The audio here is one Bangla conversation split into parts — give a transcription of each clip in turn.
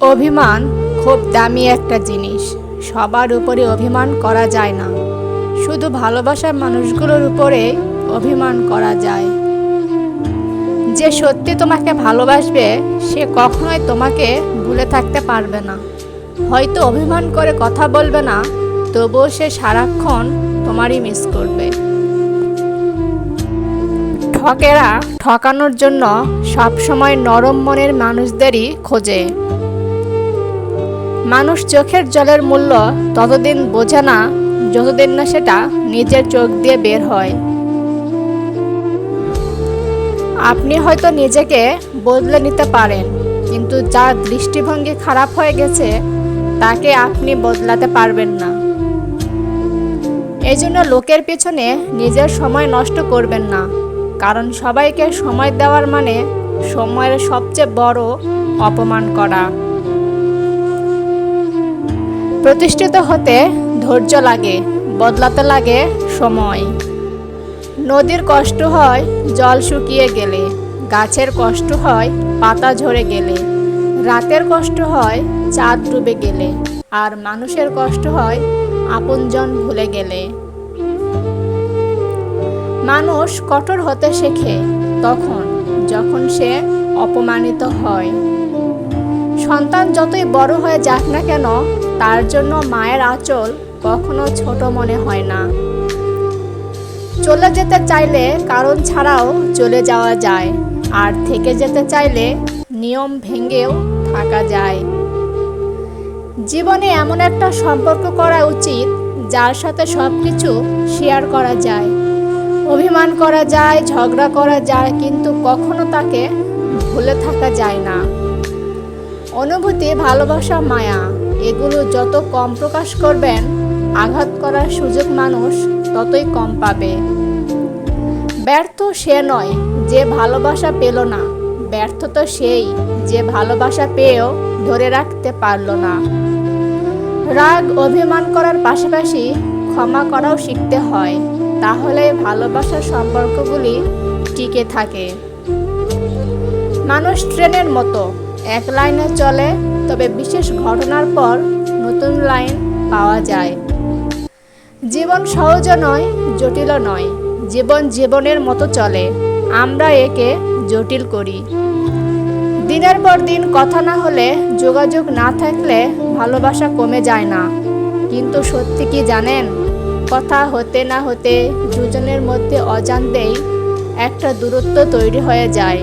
অভিমান খুব দামি একটা জিনিস। সবার উপরে অভিমান করা যায় না, শুধু ভালোবাসার মানুষগুলোর উপরে অভিমান করা যায়। যে সত্যি তোমাকে ভালোবাসবে সে কখনোই তোমাকে ভুলে থাকতে পারবে না। হয়তো অভিমান করে কথা বলবে না, তবুও সে সারাক্ষণ তোমারই মিস করবে। ঠকেরা ঠকানোর জন্য সবসময় নরম মনের মানুষদেরই খোঁজে। মানুষ চোখের জলের মূল্য ততদিন বোঝে না যতদিন না সেটা নিজের চোখ দিয়ে বের হয়। আপনি হয়তো নিজেকে বদলে নিতে পারেন, কিন্তু যার দৃষ্টিভঙ্গি খারাপ হয়ে গেছে তাকে আপনি বদলাতে পারবেন না। এই জন্য লোকের পেছনে নিজের সময় নষ্ট করবেন না, কারণ সবাইকে সময় দেওয়ার মানে সময়ের সবচেয়ে বড় অপমান করা। প্রতিষ্ঠিত হতে ধৈর্য লাগে, বদলাতে লাগে সময়। নদীর কষ্ট হয় জল শুকিয়ে গেলে, গাছের কষ্ট হয় পাতা ঝরে গেলে, রাতের কষ্ট হয় চাঁদ ডুবে গেলে, আর মানুষের কষ্ট হয় আপনজন ভুলে গেলে। মানুষ কঠোর হতে শেখে তখন যখন সে অপমানিত হয়। সন্তান যতই বড় হয়ে যাক না কেন, তার জন্য মায়ের আঁচল কখনো ছোট মনে হয় না। চলে যেতে চাইলে কারণ ছাড়াও চলে যাওয়া যায়, আর থেকে যেতে চাইলে নিয়ম ভেঙেও থাকা যায়। জীবনে এমন একটা সম্পর্ক করা উচিত যার সাথে সবকিছু শেয়ার করা যায়। অভিমান করা যায়, ঝগড়া করা যায়, কিন্তু কখনো তাকে ভুলে থাকা যায় না। অনুভূতি, ভালোবাসা, মায়া এগুলো যত কম প্রকাশ করবেন, আঘাত করার সুযোগ মানুষ ততই কম পাবে। ব্যর্থ সে নয় যে ভালোবাসা পেল না, ব্যর্থ তো সেই যে ভালোবাসা পেয়েও ধরে রাখতে পারল না। রাগ অভিমান করার পাশাপাশি ক্ষমা করাও শিখতে হয়, তাহলে ভালোবাসার সম্পর্কগুলি টিকে থাকে। মানুষ ট্রেনের মতো এক লাইনে চলে, তবে বিশেষ ঘটনার পর নতুন লাইন পাওয়া যায়। জীবন সহজ নয়, জটিলও নয়। জীবন জীবনের মতো চলে, আমরা একে জটিল করি। দিনের পর দিন কথা না হলে, যোগাযোগ না থাকলে ভালোবাসা কমে যায় না। কিন্তু সত্যি কি জানেন, কথা হতে না হতে দুজনের মধ্যে অজান্তেই একটা দূরত্ব তৈরি হয়ে যায়।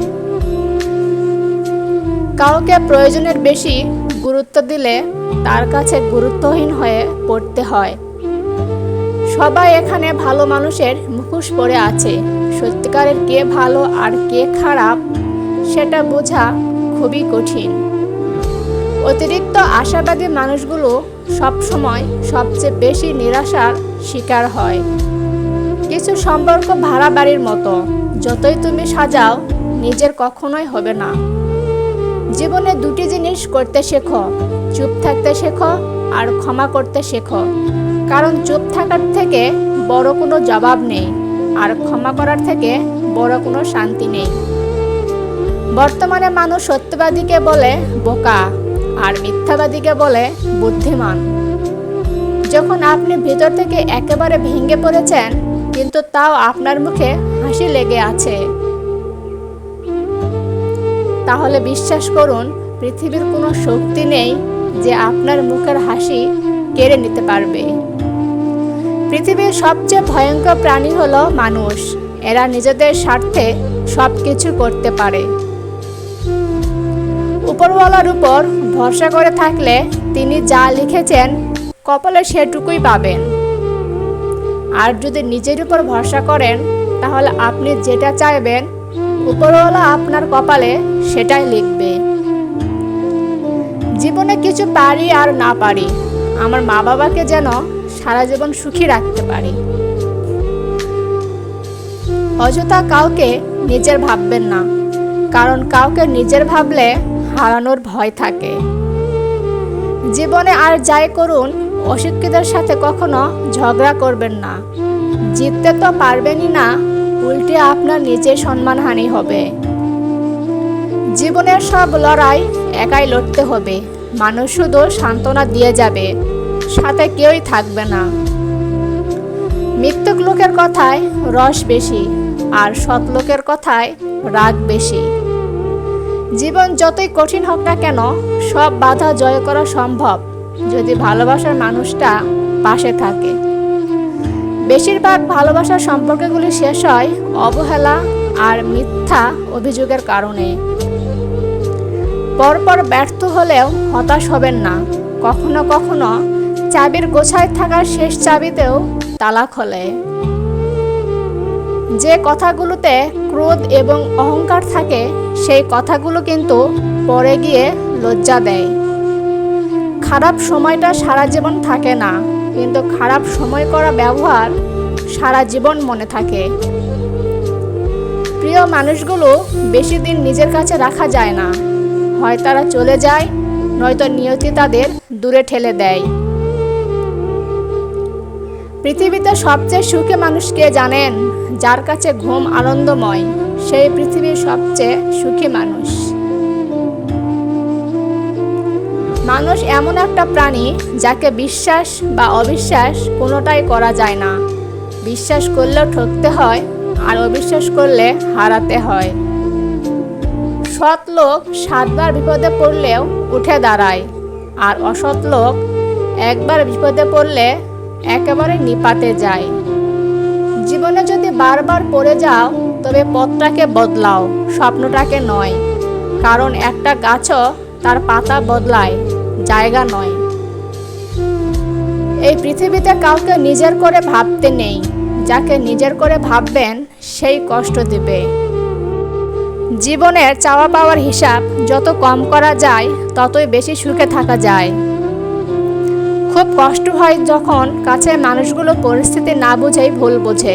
কাউকে প্রয়োজনের বেশি গুরুত্ব দিলে তার কাছে গুরুত্বহীন হয়ে পড়তে হয়। সবাই এখানে ভালো মানুষের মুখোশ পরে আছে, সত্যিকারের কে ভালো আর কে খারাপ সেটা বোঝা খুবই কঠিন। অতিরিক্ত আশাবাদী মানুষগুলো সবসময় সবচেয়ে বেশি নিরাশার শিকার হয়। কিছু সম্পর্ক ভাড়া বাড়ির মতো, যতই তুমি সাজাও নিজের কখনোই হবে না। জীবনে দুটি জিনিস করতে শেখো, চুপ থাকতে শেখো আর ক্ষমা করতে শেখো। কারণ চুপ থাকার থেকে বড় কোনো জবাব নেই, আর ক্ষমা করার থেকে বড় কোনো শান্তি নেই। বর্তমানে মানুষ সত্যবাদীকে বলে বোকা আর মিথ্যাবাদীকে বলে বুদ্ধিমান। যখন আপনি ভিতর থেকে একেবারে ভেঙে পড়েছেন, কিন্তু তাও আপনার মুখে হাসি লেগে আছে, তাহলে বিশ্বাস করুন পৃথিবীর কোনো শক্তি নেই যে আপনার মুখের হাসি কেড়ে নিতে পারবে। পৃথিবীর সবচেয়ে ভয়ঙ্কর প্রাণী হলো মানুষ। এরা নিজেদের স্বার্থে সবকিছু করতে পারে। উপরওয়ালার উপর ভরসা করে থাকলে তিনি যা লিখেছেন কপালে সেটুকুই পাবেন। আর যদি নিজের উপর ভরসা করেন, তাহলে আপনি যেটা চাইবেন উপরওয়ালা আপনার কপালে সেটাই লিখবে। জীবনে কিছু পারি আর না পারি, আমার মা বাবাকে যেন সারা জীবন সুখী রাখতে পারি। অযথা কাউকে নিজের ভাববেন না, কারণ কাউকে নিজের ভাবলে হারানোর ভয় থাকে। জীবনে আর যাই করুন, অশিক্ষিতদের সাথে কখনো ঝগড়া করবেন না। জিততে তো পারবেনই না, উল্টে আপনার নিজের সম্মানহানি হবে। জীবনের সব লড়াই একাই লড়তে হবে, মানুষ শুধু সান্ত্বনা দিয়ে যাবে, সাথে কেউই থাকবে না। মিথ্যুক লোকের কথায় রস বেশি, আর সৎ লোকের কথায় রাগ বেশি। জীবন যতই কঠিন হোক না কেন, সব বাধা জয় করা সম্ভব যদি ভালোবাসার মানুষটা পাশে থাকে। বেশিরভাগ ভালোবাসার সম্পর্কগুলি শেষ হয় অবহেলা আর মিথ্যা অভিযোগের কারণে। পরপর ব্যর্থ হলেও হতাশ হবেন না। কখনো কখনো চাবির গোছায় থাকার শেষ চাবিতেও তালা খোলে। যে কথাগুলোতে ক্রোধ এবং অহংকার থাকে, সেই কথাগুলো কিন্তু পরে গিয়ে লজ্জা দেয়। খারাপ সময়টা সারা জীবন থাকে না, কিন্তু খারাপ সময় করা ব্যবহার সারা জীবন মনে থাকে। প্রিয় মানুষগুলো বেশি দিন নিজের কাছে রাখা যায় না। হয় তারা চলে যায়, নয়তো নিয়তি তাদের দূরে ঠেলে দেয়। পৃথিবীতে সবচেয়ে সুখী মানুষ কে জানেন? যার কাছে ঘুম আনন্দময়, সেই পৃথিবীর সবচেয়ে সুখী মানুষ। মানুষ এমন একটা প্রাণী যাকে বিশ্বাস বা অবিশ্বাস কোনোটাই করা যায় না। বিশ্বাস করলেও ঠকতে হয়, আর অবিশ্বাস করলে হারাতে হয়। সৎ লোক 7 বার বিপদে পড়লেও উঠে দাঁড়ায়, আর অসৎ লোক একবার বিপদে পড়লে একেবারে নিপাতে যায়। জীবনে যদি বারবার পড়ে যাও, তবে পথটাকে বদলাও, স্বপ্নটাকে নয়। কারণ একটা গাছও তার পাতা বদলায়, জায়গা নয়। এই পৃথিবীতে কাউকে নিজের করে ভাবতে নেই। যাকে নিজের করে ভাববেন, সেই কষ্ট দিবে। জীবনের চাওয়া পাওয়ার হিসাব যত কম করা যায়, ততই বেশি সুখে থাকা যায়। খুব কষ্ট হয় যখন কাছের মানুষগুলো পরিস্থিতি না বুঝেই ভুল বোঝে।